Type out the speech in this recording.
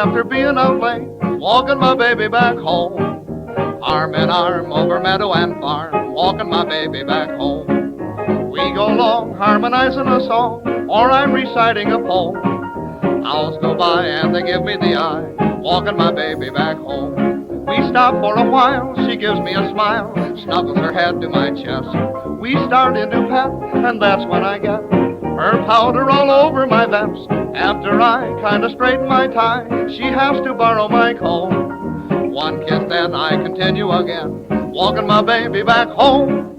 after being out late, walking my baby back home. Arm in arm over meadow and farm, walking my baby back home. We go along harmonizing a song, or I'm reciting a poem. Owls go by and they give me the eye, walking my baby back home. We stop for a while, she gives me a smile, snuggles her head to my chest. We start into pet, and that's when I get her powder all over my vest. After I kinda straighten my tie, she has to borrow my comb. One kiss, then I continue again, walking my baby back home.